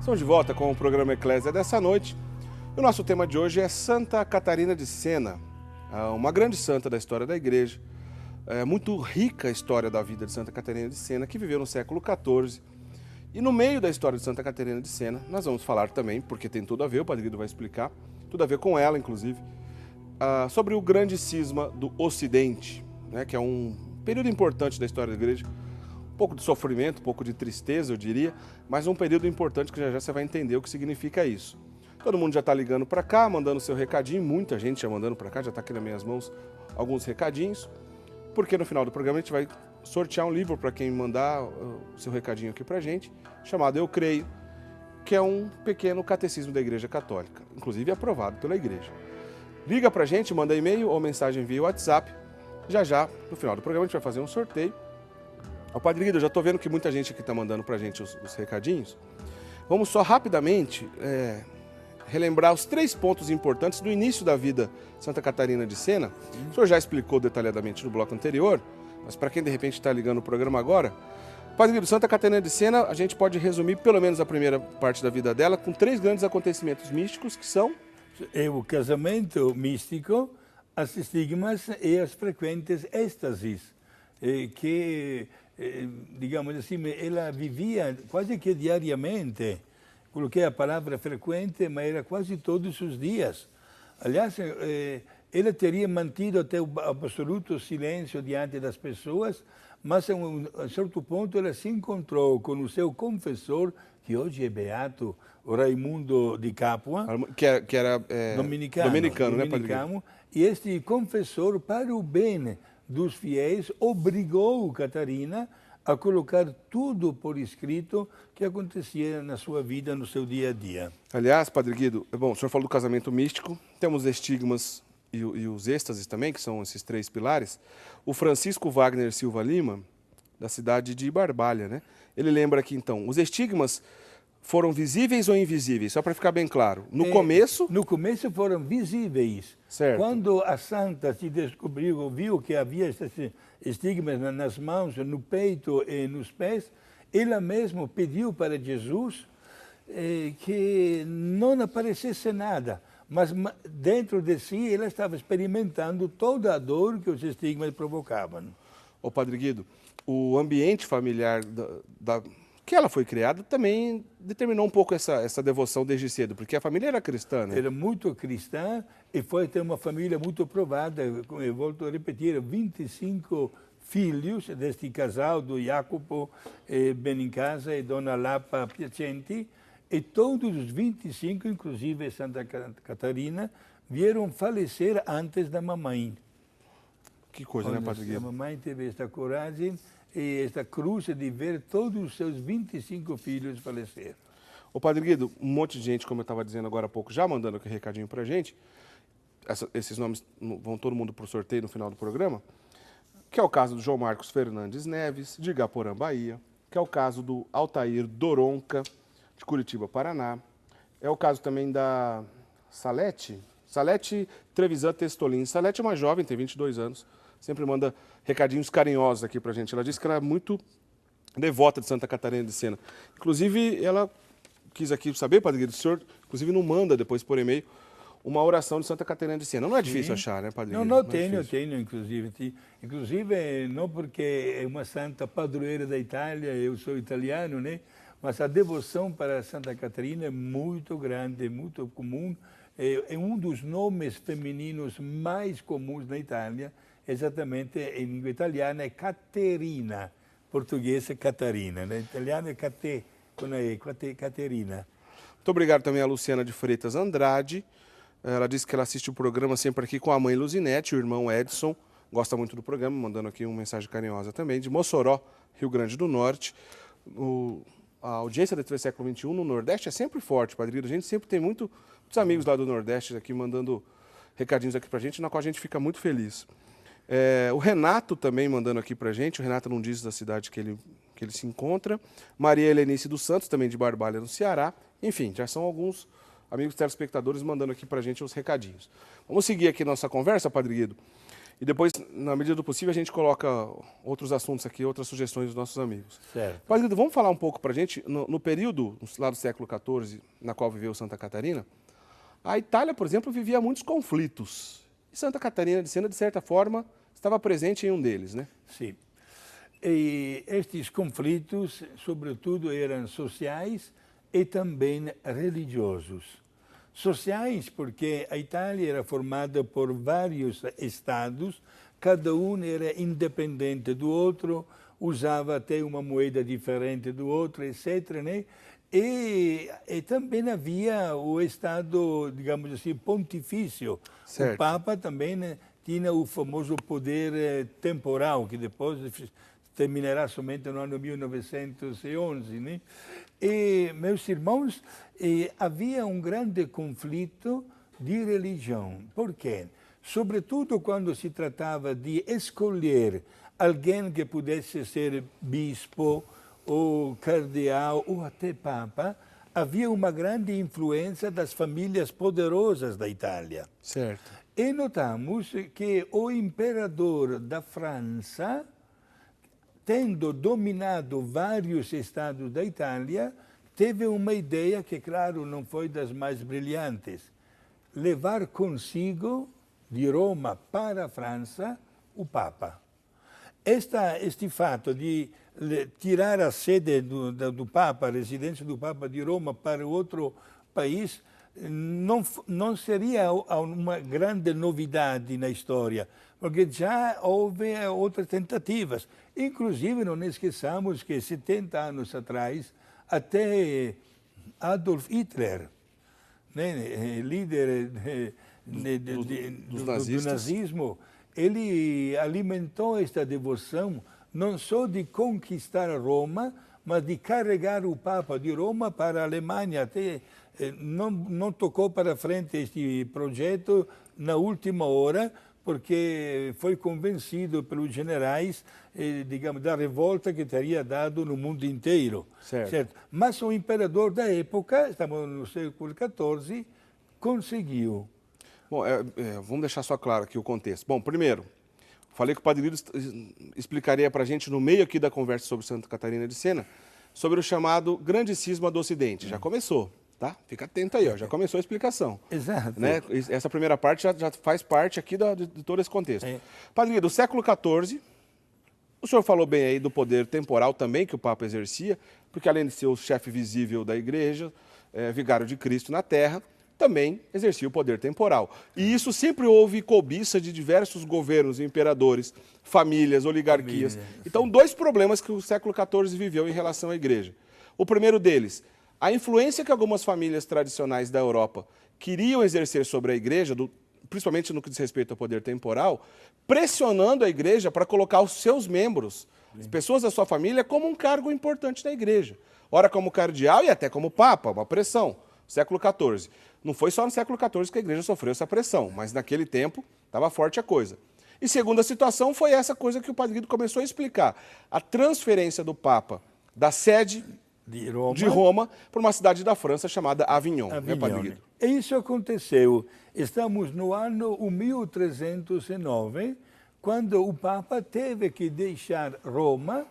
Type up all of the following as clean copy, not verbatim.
Estamos de volta com o programa Eclésia dessa noite. O nosso tema de hoje é Santa Catarina de Sena, uma grande santa da história da igreja. É muito rica a história da vida de Santa Catarina de Sena, que viveu no século XIV. E no meio da história de Santa Catarina de Sena, nós vamos falar também, porque tem tudo a ver, o Padre Guido vai explicar, tudo a ver com ela, inclusive, sobre o grande cisma do Ocidente, né, que é um período importante da história da igreja. Um pouco de sofrimento, um pouco de tristeza, eu diria, mas um período importante que já você vai entender o que significa isso. Todo mundo já está ligando para cá, mandando seu recadinho, muita gente já mandando para cá, já está aqui nas minhas mãos alguns recadinhos, porque no final do programa a gente vai sortear um livro para quem mandar o seu recadinho aqui para a gente, chamado Eu Creio, que é um pequeno catecismo da Igreja Católica, inclusive aprovado pela Igreja. Liga para a gente, manda e-mail ou mensagem via WhatsApp, já, no final do programa a gente vai fazer um sorteio. Padre Guido, eu já estou vendo que muita gente aqui está mandando para a gente os recadinhos. Vamos só rapidamente relembrar os 3 pontos importantes do início da vida de Santa Catarina de Sena. O senhor já explicou detalhadamente no bloco anterior, mas para quem de repente está ligando o programa agora, Padre Guido, Santa Catarina de Sena, a gente pode resumir pelo menos a primeira parte da vida dela com 3 grandes acontecimentos místicos que são... É o casamento místico, as estigmas e as frequentes êxtases, que... digamos assim, ela vivia quase que diariamente. Coloquei a palavra frequente, mas era quase todos os dias. Aliás, ela teria mantido até o absoluto silêncio diante das pessoas, mas a certo ponto ela se encontrou com o seu confessor, que hoje é beato, o Raimundo de Capua, que era dominicano, né, Padre? E este confessor, para o bem dos fiéis, obrigou Catarina a colocar tudo por escrito que acontecia na sua vida, no seu dia a dia. Aliás, Padre Guido, bom, o senhor falou do casamento místico, temos estigmas e os êxtases também, que são esses 3 pilares. O Francisco Wagner Silva Lima, da cidade de Barbalha, né? Ele lembra que, então, os estigmas foram visíveis ou invisíveis? Só para ficar bem claro. No começo... No começo foram visíveis. Certo. Quando a santa se descobriu, viu que havia esses estigmas nas mãos, no peito e nos pés, ela mesma pediu para Jesus que não aparecesse nada. Mas dentro de si ela estava experimentando toda a dor que os estigmas provocavam. Padre Guido, o ambiente familiar que ela foi criada também determinou um pouco essa devoção desde cedo, porque a família era cristã, né? Era muito cristã e foi ter uma família muito provada. Eu volto a repetir, 25 filhos deste casal, do Jacopo Benincasa e Dona Lapa Piacenti, e todos os 25, inclusive Santa Catarina, vieram falecer antes da mamãe. Que coisa, né, Padre Guido? A mamãe teve esta coragem e esta cruz de ver todos os seus 25 filhos falecer. Padre Guido, um monte de gente, como eu estava dizendo agora há pouco, já mandando aqui recadinho para a gente. Esses nomes vão todo mundo para o sorteio no final do programa. Que é o caso do João Marcos Fernandes Neves, de Igaporã, Bahia. Que é o caso do Altair Doronca, de Curitiba, Paraná. É o caso também da Salete Trevisan Testolin. Salete é uma jovem, tem 22 anos, sempre manda recadinhos carinhosos aqui pra gente. Ela disse que ela é muito devota de Santa Catarina de Sena. Inclusive, ela quis aqui saber, Padre Guido, o senhor, inclusive, não manda depois por e-mail uma oração de Santa Catarina de Sena. Não é difícil achar, né, Padre Guido? Não, tenho, inclusive. Inclusive, não porque é uma santa padroeira da Itália, eu sou italiano, né? Mas a devoção para Santa Catarina é muito grande, muito comum. É um dos nomes femininos mais comuns na Itália, exatamente em língua italiana é Caterina, português é Catarina, né? Italiano é Caterina. Muito obrigado também a Luciana de Freitas Andrade. Ela disse que ela assiste o programa sempre aqui com a mãe Luzinete, o irmão Edson, gosta muito do programa, mandando aqui uma mensagem carinhosa também, de Mossoró, Rio Grande do Norte. A audiência da TV Século XXI no Nordeste é sempre forte, Padre Guido. A gente sempre tem muitos amigos lá do Nordeste aqui mandando recadinhos aqui pra gente, na qual a gente fica muito feliz. O Renato também mandando aqui pra gente, o Renato não diz da cidade que ele se encontra. Maria Helenice dos Santos, também de Barbalha, no Ceará. Enfim, já são alguns amigos telespectadores mandando aqui pra gente os recadinhos. Vamos seguir aqui nossa conversa, Padre Guido. E depois, na medida do possível, a gente coloca outros assuntos aqui, outras sugestões dos nossos amigos. Certo. Padre Guido, vamos falar um pouco para a gente, no período lá do século XIV, na qual viveu Santa Catarina, a Itália, por exemplo, vivia muitos conflitos. E Santa Catarina de Sena, de certa forma, estava presente em um deles, né? Sim. E estes conflitos, sobretudo, eram sociais e também religiosos. Sociais, porque a Itália era formada por vários estados, cada um era independente do outro, usava até uma moeda diferente do outro, etc., né? E também havia o Estado, digamos assim, pontifício. Certo. O Papa também, né, tinha o famoso poder temporal, que depois terminará somente no ano 1911. Né? E, meus irmãos, havia um grande conflito de religião. Por quê? Sobretudo quando se tratava de escolher alguém que pudesse ser bispo, ou cardeal, ou até papa, havia uma grande influência das famílias poderosas da Itália. Certo. E notamos que o imperador da França, tendo dominado vários estados da Itália, teve uma ideia que, claro, não foi das mais brilhantes: levar consigo, de Roma para a França, o Papa. Este fato de tirar a sede do Papa, a residência do Papa de Roma, para outro país, não seria uma grande novidade na história, porque já houve outras tentativas. Inclusive, não esqueçamos que 70 anos atrás, até Adolf Hitler, né, líder do nazismo, ele alimentou esta devoção não só de conquistar Roma, mas de carregar o Papa de Roma para a Alemanha. Até não tocou para frente este projeto na última hora, porque foi convencido pelos generais, digamos, da revolta que teria dado no mundo inteiro. Certo. Mas o imperador da época, estamos no século XIV, conseguiu. Bom, vamos deixar só claro aqui o contexto. Bom, primeiro, falei que o Padre Guido explicaria para a gente, no meio aqui da conversa sobre Santa Catarina de Sena, sobre o chamado Grande Cisma do Ocidente. Já começou, tá? Fica atento aí, ó, já começou a explicação. Exato. Né? Essa primeira parte já faz parte aqui de todo esse contexto. Padre Guido, do século XIV, o senhor falou bem aí do poder temporal também que o Papa exercia, porque além de ser o chefe visível da Igreja, vigário de Cristo na Terra, também exercia o poder temporal. E isso sempre houve cobiça de diversos governos, imperadores, famílias, oligarquias. Então, dois problemas que o século XIV viveu em relação à Igreja. O primeiro deles, a influência que algumas famílias tradicionais da Europa queriam exercer sobre a Igreja, principalmente no que diz respeito ao poder temporal, pressionando a Igreja para colocar os seus membros, as pessoas da sua família, como um cargo importante na Igreja. Ora como cardeal e até como Papa, uma pressão. Século XIV. Não foi só no século XIV que a Igreja sofreu essa pressão, mas naquele tempo estava forte a coisa. E segunda situação foi essa coisa que o Padre Guido começou a explicar. A transferência do Papa da sede de Roma para uma cidade da França chamada Avignon. Né, Padre Guido? E isso aconteceu. Estamos no ano 1309, quando o Papa teve que deixar Roma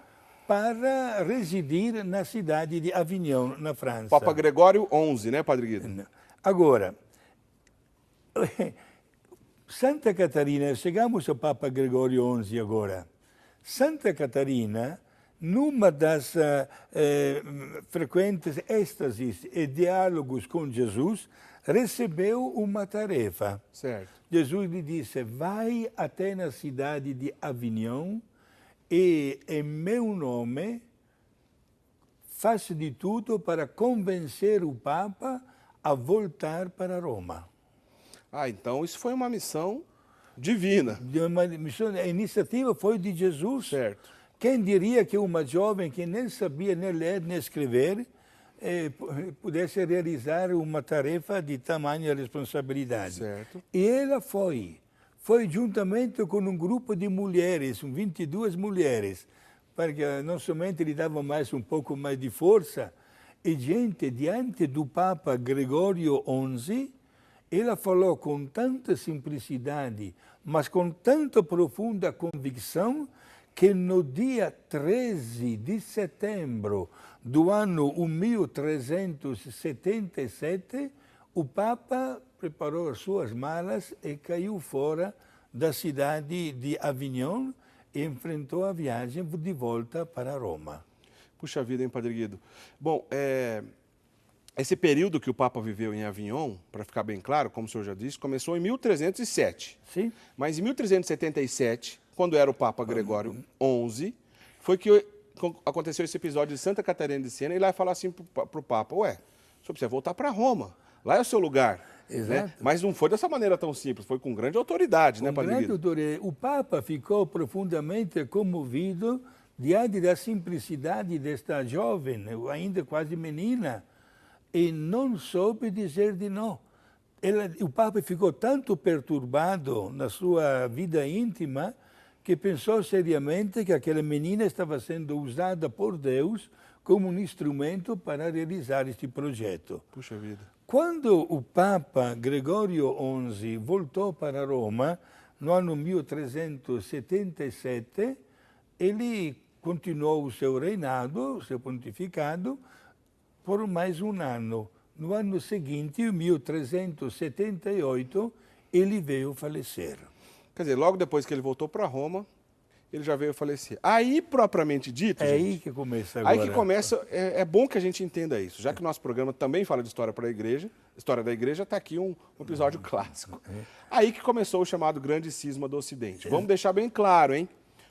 para residir na cidade de Avignon, na França. Papa Gregório XI, né, Padre Guido? Agora, Santa Catarina, chegamos ao Papa Gregório XI agora. Santa Catarina, numa das frequentes êxtases e diálogos com Jesus, recebeu uma tarefa. Certo. Jesus lhe disse: vai até na cidade de Avignon e, em meu nome, faça de tudo para convencer o Papa a voltar para Roma. Ah, então isso foi uma missão divina. A iniciativa foi de Jesus. Certo. Quem diria que uma jovem que nem sabia nem ler nem escrever pudesse realizar uma tarefa de tamanha responsabilidade? Certo. E ela foi. Foi juntamente com um grupo de mulheres, 22 mulheres, para que não somente lhe dava um pouco mais de força, e diante do Papa Gregório XI, ela falou com tanta simplicidade, mas com tanta profunda convicção que no dia 13 de setembro do ano 1377, o Papa preparou as suas malas e caiu fora da cidade de Avignon e enfrentou a viagem de volta para Roma. Puxa vida, hein, Padre Guido? Bom, esse período que o Papa viveu em Avignon, para ficar bem claro, como o senhor já disse, começou em 1307. Sim. Mas em 1377, quando era o Papa Gregório XI, foi que aconteceu esse episódio de Santa Catarina de Siena, e lá ia falar assim para o Papa: ué, o senhor precisa voltar para Roma, lá é o seu lugar. Exato. Né? Mas não foi dessa maneira tão simples, foi com grande autoridade, né, Padre Guido? O Papa ficou profundamente comovido diante da simplicidade desta jovem, ainda quase menina, e não soube dizer de não. O Papa ficou tanto perturbado na sua vida íntima que pensou seriamente que aquela menina estava sendo usada por Deus como um instrumento para realizar este projeto. Puxa vida. Quando o Papa Gregório XI voltou para Roma, no ano 1377, ele continuou o seu reinado, o seu pontificado, por mais um ano. No ano seguinte, em 1378, ele veio falecer. Quer dizer, logo depois que ele voltou para Roma, ele já veio falecer. Aí, propriamente dito, É gente, aí que começa agora. aí que começa, é bom que a gente entenda isso. Já que o nosso programa também fala de história para a igreja, história da igreja, está aqui um episódio clássico. Aí que começou o chamado Grande Cisma do Ocidente. Vamos deixar bem claro, hein?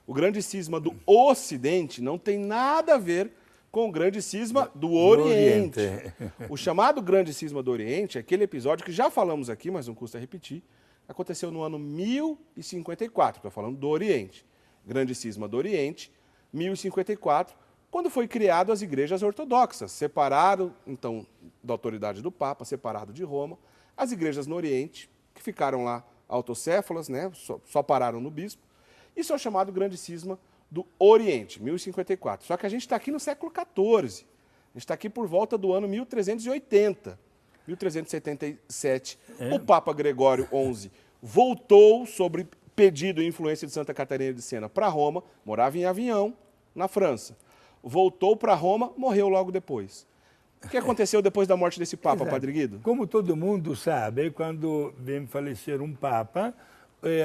O Grande Cisma do Ocidente não tem nada a ver com o Grande Cisma do Oriente. O chamado Grande Cisma do Oriente é aquele episódio que já falamos aqui, mas não custa repetir, aconteceu no ano 1054, estou falando do Oriente. Grande Cisma do Oriente, 1054, quando foi criado as igrejas ortodoxas, separado, então, da autoridade do Papa, separado de Roma, as igrejas no Oriente, que ficaram lá autocéfalas, né, só pararam no bispo, isso é o chamado Grande Cisma do Oriente, 1054. Só que a gente está aqui no século XIV, a gente está aqui por volta do ano 1380, 1377. O Papa Gregório XI voltou sobre pedido e influência de Santa Catarina de Siena para Roma, morava em Avignon, na França. Voltou para Roma, morreu logo depois. O que aconteceu depois da morte desse Papa, Exato. Padre Guido? Como todo mundo sabe, quando vem falecer um Papa,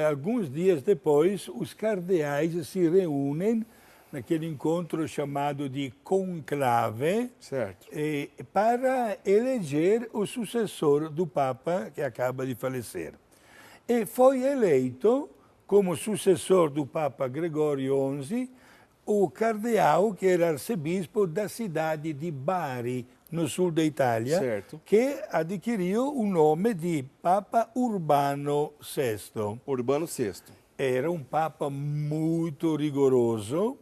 alguns dias depois, os cardeais se reúnem naquele encontro chamado de conclave, certo, para eleger o sucessor do Papa que acaba de falecer. E foi eleito como sucessor do Papa Gregório XI o cardeal que era arcebispo da cidade de Bari, no sul da Itália, certo, que adquiriu o nome de Papa Urbano VI. Urbano VI. Era um Papa muito rigoroso,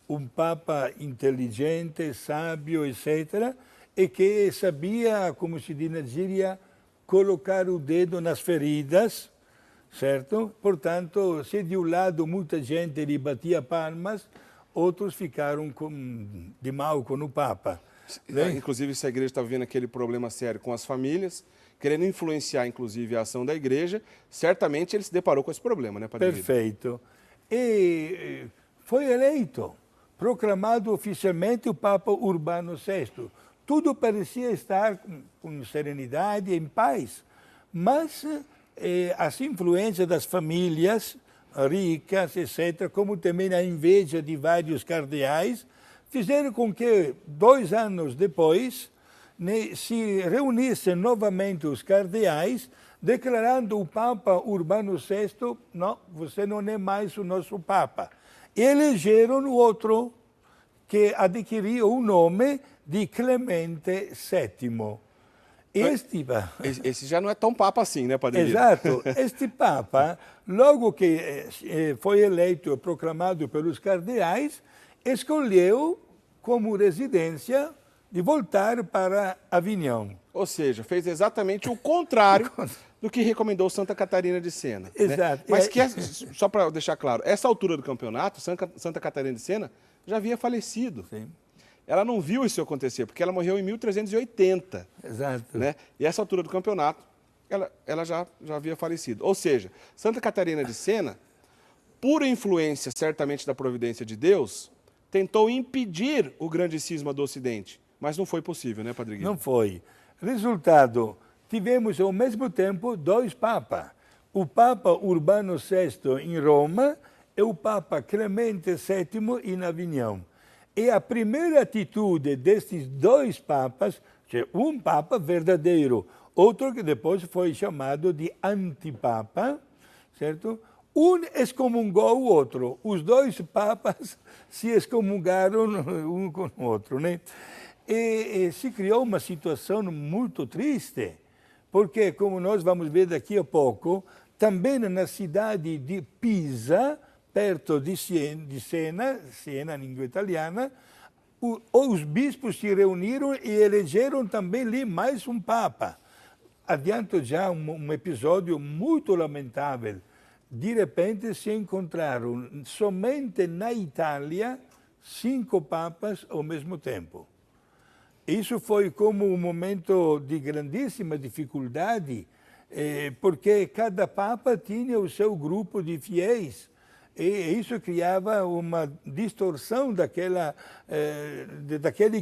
um Papa inteligente, sábio, etc., e que sabia, como se diz na gíria, colocar o dedo nas feridas, certo? Portanto, se de um lado muita gente lhe batia palmas, outros ficaram de mal com o Papa. Né? Inclusive, se a igreja está vivendo aquele problema sério com as famílias, querendo influenciar, inclusive, a ação da igreja, certamente ele se deparou com esse problema, né, Padre Guido? Perfeito. E foi eleito, proclamado oficialmente o Papa Urbano VI. Tudo parecia estar com serenidade, em paz, mas as influências das famílias ricas, etc., como também a inveja de vários cardeais, fizeram com que, 2 anos depois, se reunissem novamente os cardeais, declarando o Papa Urbano VI, não, você não é mais o nosso Papa. E elegeram o outro, que adquiriu o nome de Clemente VII. Esse já não é tão Papa assim, né, Padre Guido? Exato. Este Papa, logo que foi eleito e proclamado pelos cardeais, escolheu como residência de voltar para Avignon. Ou seja, fez exatamente o contrário do que recomendou Santa Catarina de Siena. Exato. Né? Mas só para deixar claro, essa altura do campeonato, Santa Catarina de Siena já havia falecido. Sim. Ela não viu isso acontecer, porque ela morreu em 1380. Exato. Né? E essa altura do campeonato, ela já havia falecido. Ou seja, Santa Catarina de Sena, por influência certamente da providência de Deus, tentou impedir o grande cisma do Ocidente. Mas não foi possível, né, Padre Guido? Não foi. Resultado, tivemos ao mesmo tempo dois papas. O Papa Urbano VI em Roma e o Papa Clemente VII em Avignon. E a primeira atitude destes dois papas, cioè um papa verdadeiro, outro que depois foi chamado de antipapa, certo? Um excomungou o outro. Os dois papas se excomungaram um com o outro, né? E se criou uma situação muito triste, porque, como nós vamos ver daqui a pouco, também na cidade de Pisa, perto de Siena, Siena em língua italiana, os bispos se reuniram e elegeram também ali mais um papa. Adianto já um episódio muito lamentável. De repente se encontraram somente na Itália 5 papas ao mesmo tempo. Isso foi como um momento de grandíssima dificuldade, porque cada papa tinha o seu grupo de fiéis. E isso criava uma distorção daquele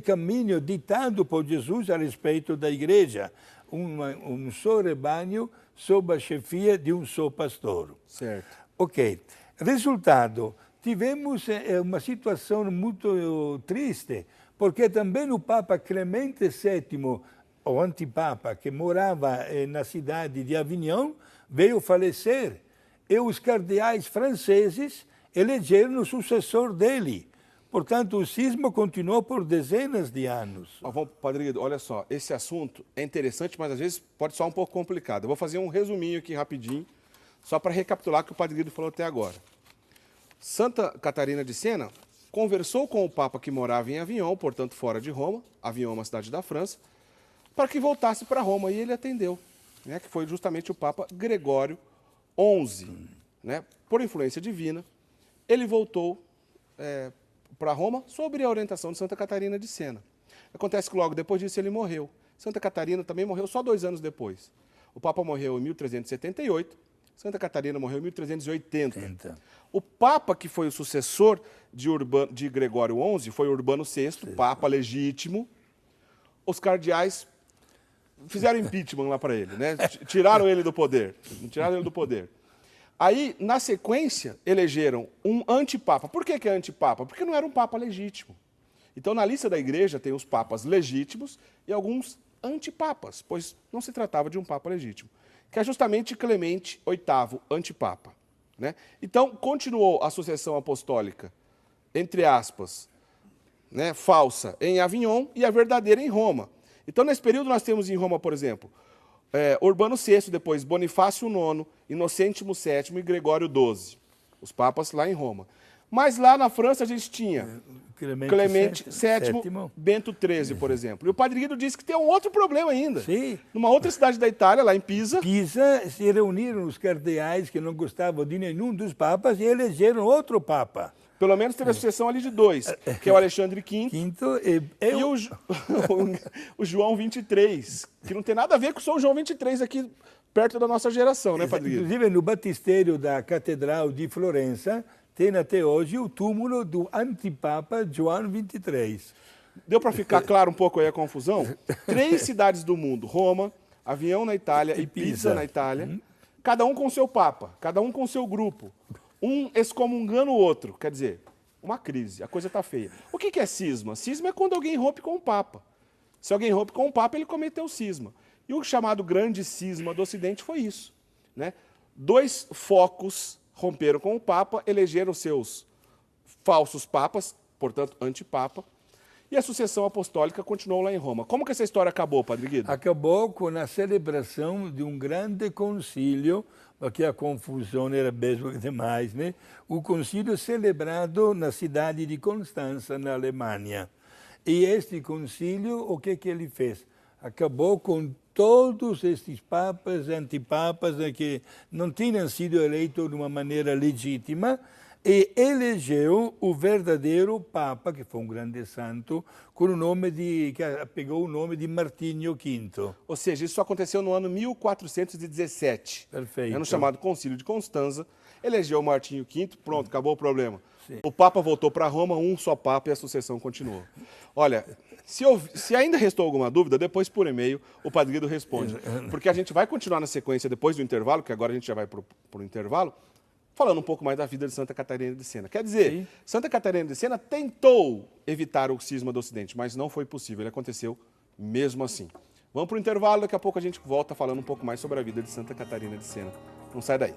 caminho ditado por Jesus a respeito da igreja. Um só rebanho sob a chefia de um só pastor. Certo. Ok. Resultado, tivemos uma situação muito triste, porque também o Papa Clemente VII, o antipapa, que morava na cidade de Avignon, veio falecer. E os cardeais franceses elegeram o sucessor dele. Portanto, o cisma continuou por dezenas de anos. Padre Guido, olha só, esse assunto é interessante, mas às vezes pode soar um pouco complicado. Eu vou fazer um resuminho aqui rapidinho, só para recapitular o que o Padre Guido falou até agora. Santa Catarina de Sena conversou com o Papa que morava em Avignon, portanto fora de Roma, Avignon é uma cidade da França, para que voltasse para Roma, e ele atendeu, né, que foi justamente o Papa Gregório XI. Né, por influência divina, ele voltou para Roma sob a orientação de Santa Catarina de Sena. Acontece que logo depois disso ele morreu. Santa Catarina também morreu só 2 anos depois. O Papa morreu em 1378, Santa Catarina morreu em 1380. O Papa que foi o sucessor de Gregório XI foi Urbano VI, Papa legítimo. Os cardeais fizeram impeachment lá para ele, né? Tiraram ele do poder. Aí, na sequência, elegeram um antipapa. Por que é antipapa? Porque não era um papa legítimo. Então, na lista da igreja tem os papas legítimos e alguns antipapas, pois não se tratava de um papa legítimo, que é justamente Clemente VIII, antipapa. Né? Então, continuou a sucessão apostólica, entre aspas, né, falsa, em Avignon e a verdadeira em Roma. Então, nesse período, nós temos em Roma, por exemplo, Urbano VI, depois Bonifácio IX, Inocêntimo VII e Gregório XII, os papas lá em Roma. Mas lá na França a gente tinha Clemente VII, Bento XIII, por exemplo. E o Padre Guido disse que tem um outro problema ainda. Sim. Numa outra cidade da Itália, lá em Pisa. Pisa, se reuniram os cardeais que não gostavam de nenhum dos papas e elegeram outro papa. Pelo menos teve a sucessão ali de 2, que é o Alexandre V e o João XXIII, que não tem nada a ver com o São João XXIII aqui perto da nossa geração, né, Padre Guido? Inclusive, no batistério da Catedral de Florença, tem até hoje o túmulo do antipapa João XXIII. Deu para ficar claro um pouco aí a confusão? 3 cidades do mundo, Roma, Avignon na Itália e Pisa na Itália, cada um com seu papa, cada um com seu grupo. Um excomungando o outro, quer dizer, uma crise, a coisa está feia. O que é cisma? Cisma é quando alguém rompe com o Papa. Se alguém rompe com o Papa, ele cometeu cisma. E o chamado grande cisma do Ocidente foi isso. Né? 2 focos romperam com o Papa, elegeram seus falsos papas, portanto, antipapa, e a sucessão apostólica continuou lá em Roma. Como que essa história acabou, Padre Guido? Acabou com a celebração de um grande concílio, porque a confusão era mesmo demais, né? O concílio celebrado na cidade de Constança, na Alemanha. E este concílio, o que ele fez? Acabou com todos estes papas, antipapas, que não tinham sido eleitos de uma maneira legítima, e elegeu o verdadeiro Papa, que foi um grande santo, com o nome que pegou o nome de Martinho V. Ou seja, isso aconteceu no ano 1417. Perfeito. Ano chamado Concílio de Constanza. Elegeu Martinho V, pronto, acabou o problema. Sim. O Papa voltou para Roma, um só Papa, e a sucessão continuou. Olha, se ainda restou alguma dúvida, depois por e-mail o Padre Guido responde. Porque a gente vai continuar na sequência depois do intervalo, que agora a gente já vai para o intervalo, falando um pouco mais da vida de Santa Catarina de Sena. Quer dizer, sim, Santa Catarina de Sena tentou evitar o cisma do Ocidente, mas não foi possível, ele aconteceu mesmo assim. Vamos para o intervalo, daqui a pouco a gente volta falando um pouco mais sobre a vida de Santa Catarina de Sena. Não sai daí.